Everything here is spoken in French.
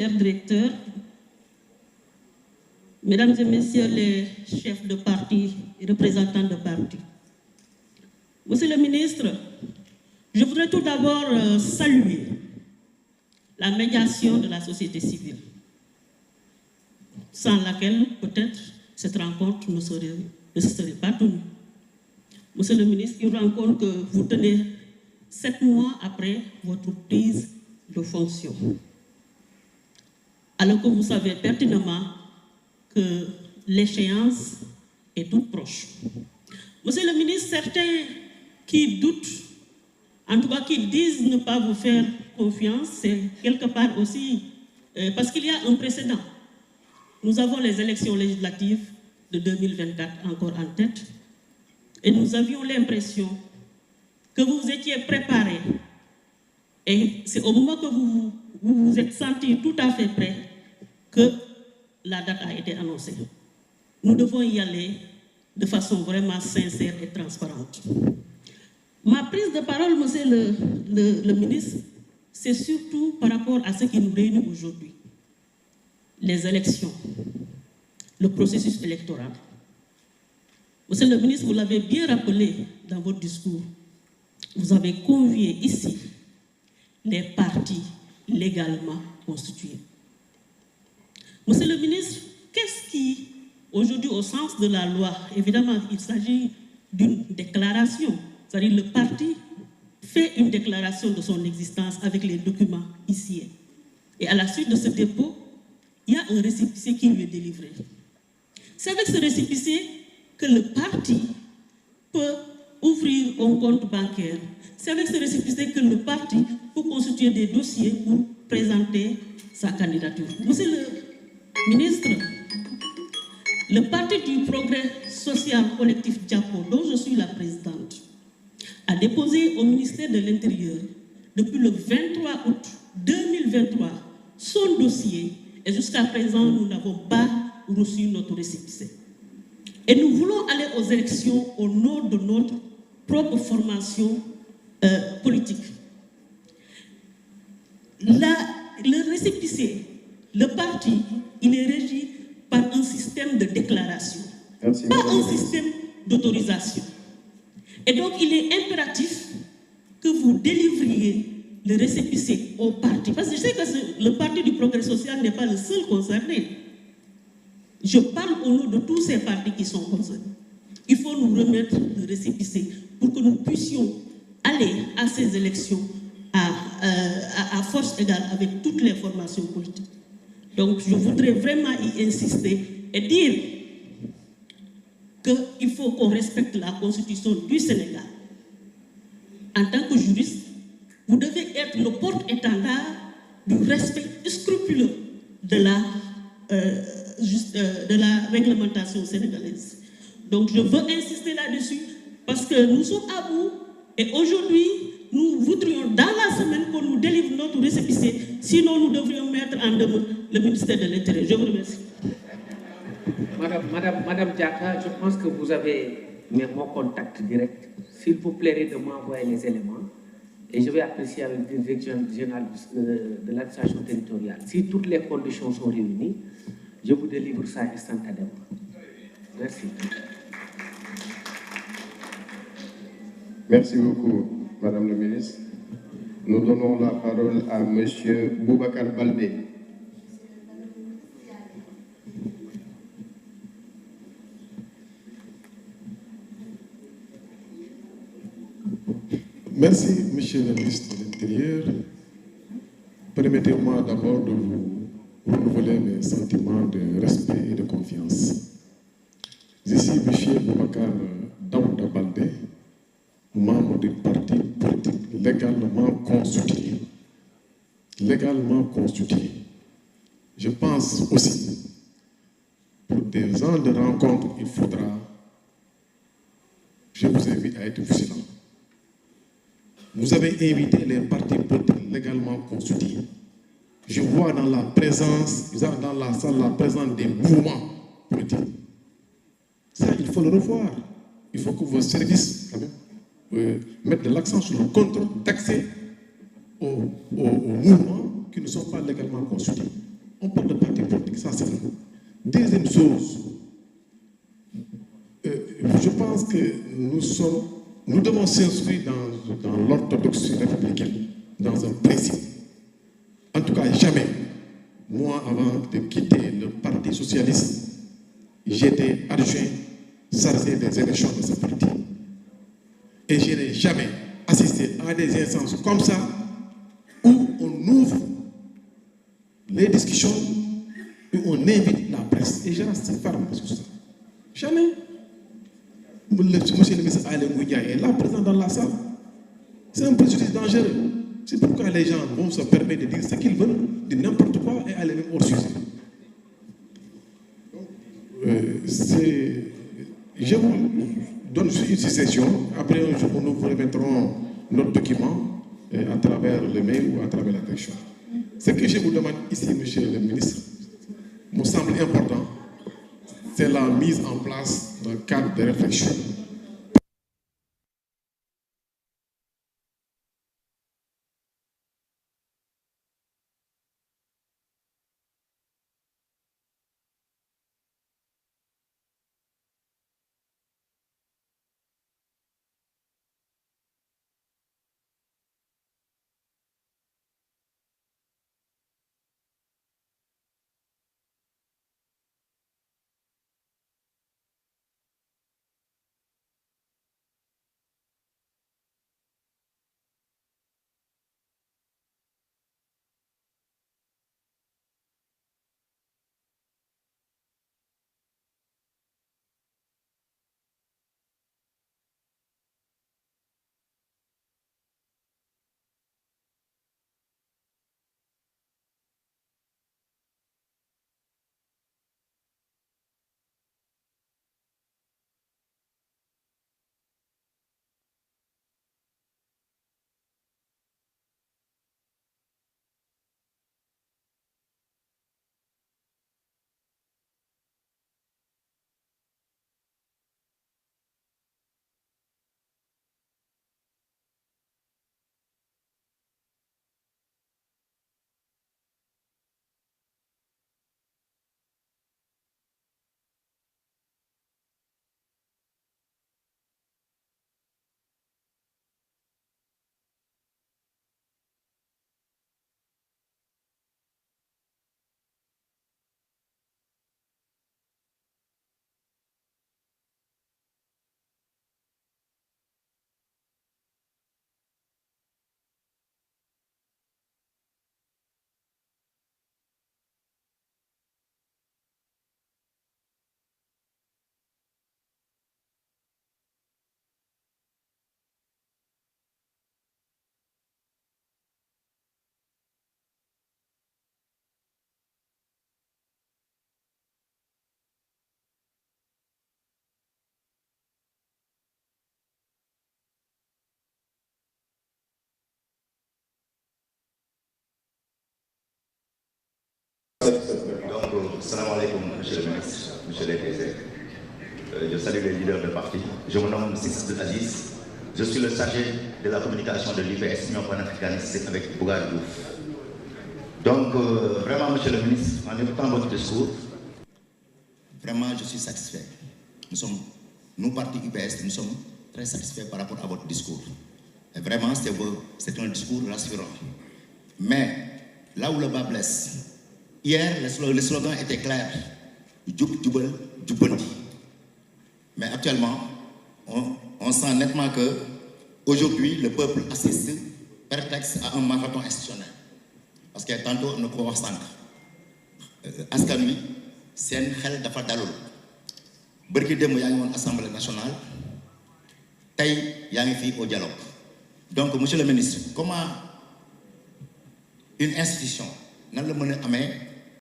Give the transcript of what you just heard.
chers directeurs, mesdames et messieurs les chefs de parti et représentants de parti. Monsieur le ministre, je voudrais tout d'abord saluer la médiation de la société civile, sans laquelle peut-être cette rencontre ne se serait pas tenue. Monsieur le ministre, une rencontre que vous tenez 7 mois après votre prise de fonction, alors que vous savez pertinemment que l'échéance est toute proche. Monsieur le ministre, certains qui doutent, en tout cas qui disent ne pas vous faire confiance, c'est quelque part aussi parce qu'il y a un précédent. Nous avons les élections législatives de 2024 encore en tête et nous avions l'impression que vous étiez préparés et c'est au moment que vous vous êtes senti tout à fait prêt que la date a été annoncée. Nous devons y aller de façon vraiment sincère et transparente. Ma prise de parole, monsieur le ministre, c'est surtout par rapport à ce qui nous réunit aujourd'hui. Les élections, le processus électoral. Monsieur le ministre, vous l'avez bien rappelé dans votre discours. Vous avez convié ici les partis légalement constitués. Monsieur le ministre, qu'est-ce qui, aujourd'hui, au sens de la loi, évidemment, il s'agit d'une déclaration, c'est-à-dire le parti fait une déclaration de son existence avec les documents ici. Et à la suite de ce dépôt, il y a un récépissé qui lui est délivré. C'est avec ce récépissé que le parti peut ouvrir un compte bancaire. C'est avec ce récépissé que le parti peut constituer des dossiers pour présenter sa candidature. Monsieur le ministre, le Parti du progrès social collectif Diapo, dont je suis la présidente, a déposé au ministère de l'Intérieur depuis le 23 août 2023 son dossier et jusqu'à présent nous n'avons pas reçu notre récépissé. Et nous voulons aller aux élections au nom de notre propre formation politique. Le récépissé, le parti, il est régi par un système de déclaration, pas un système d'autorisation. Et donc, il est impératif que vous délivriez le récépissé au parti. Parce que je sais que le Parti du progrès social n'est pas le seul concerné. Je parle au nom de tous ces partis qui sont concernés. Il faut nous remettre le récépissé pour que nous puissions aller à ces élections à force égale avec toutes les formations politiques. Donc, je voudrais vraiment y insister et dire qu'il faut qu'on respecte la Constitution du Sénégal. En tant que juriste, vous devez être le porte-étendard du respect scrupuleux de la réglementation sénégalaise. Donc, je veux insister là-dessus parce que nous sommes à bout et aujourd'hui, nous voudrions dans la semaine qu'on nous délivre notre récépissé, sinon nous devrions mettre en demeure le ministère de l'Intérieur. Je vous remercie. Madame Diaka, je pense que vous avez mon contact direct. S'il vous plairait de m'envoyer les éléments et je vais apprécier avec la direction générale de l'administration territoriale. Si toutes les conditions sont réunies, je vous délivre ça instantanément. Merci. Merci beaucoup, Madame le ministre. Nous donnons la parole à Monsieur Boubacar Baldé. Merci, Monsieur le ministre de l'Intérieur. Permettez-moi d'abord de vous renouveler mes sentiments de respect et de confiance. Je suis M. Boubacar Daouda Baldé, membre du parti politique légalement constitué. Légalement constitué. Je pense aussi, pour des gens de rencontre, il faudra, je vous invite à être vigilant. Vous avez invité les partis politiques légalement constitués. Je vois dans la présence, dans la salle, la présence des mouvements politiques. Ça, il faut le revoir. Il faut que vos services, quand même, mettent de l'accent sur le contrôle d'accès aux mouvements qui ne sont pas légalement constitués. On parle de parti politique, ça c'est vrai. Deuxième chose, je pense que nous devons s'inscrire dans l'orthodoxie républicaine, dans un principe. En tout cas, jamais, moi, avant de quitter le Parti socialiste, j'étais adjoint chargé des élections de ce parti. Et je n'ai jamais assisté à des instances comme ça où on ouvre les discussions, où on invite la presse. Et je reste ferme sur ça. Jamais. Monsieur le ministre Aly Ngouille Ndiaye est là, présent dans la salle. C'est un préjudice dangereux. C'est pourquoi les gens vont se permettre de dire ce qu'ils veulent, de n'importe quoi et aller même hors sujet. Je vous donne une suggestion. Après, nous vous remettrons notre document à travers le mail ou à travers la direction. Ce que je vous demande ici, monsieur le ministre, me semble important, c'est la mise en place d'un cadre de réflexion. Donc, salam alaikum, monsieur le ministre, monsieur le DG. Je salue les leaders de parti. Je me nomme Six Aziz. Je suis le chargé de la communication de l'IPS, Union panafricaniste, avec Bougar Diouf. Donc, vraiment, monsieur le ministre, en écoutant votre discours, vraiment, je suis satisfait. Nous, parti IPS, nous sommes très satisfaits par rapport à votre discours. Et vraiment, c'est un discours rassurant. Mais, là où le bas blesse, hier, le slogan était clair. Djoub, djoubel, djoubondi. Mais actuellement, on sent nettement que aujourd'hui, le peuple assiste prétexte à un marathon institutionnel. Parce que tantôt, on ne peut pas s'en Askanui, c'est un khel d'affaire d'alol. Berki dem yaa ngi woon Assemblée nationale, tey yaa ngi fii au dialogue. Donc, monsieur le ministre, comment une institution nan la mën a amee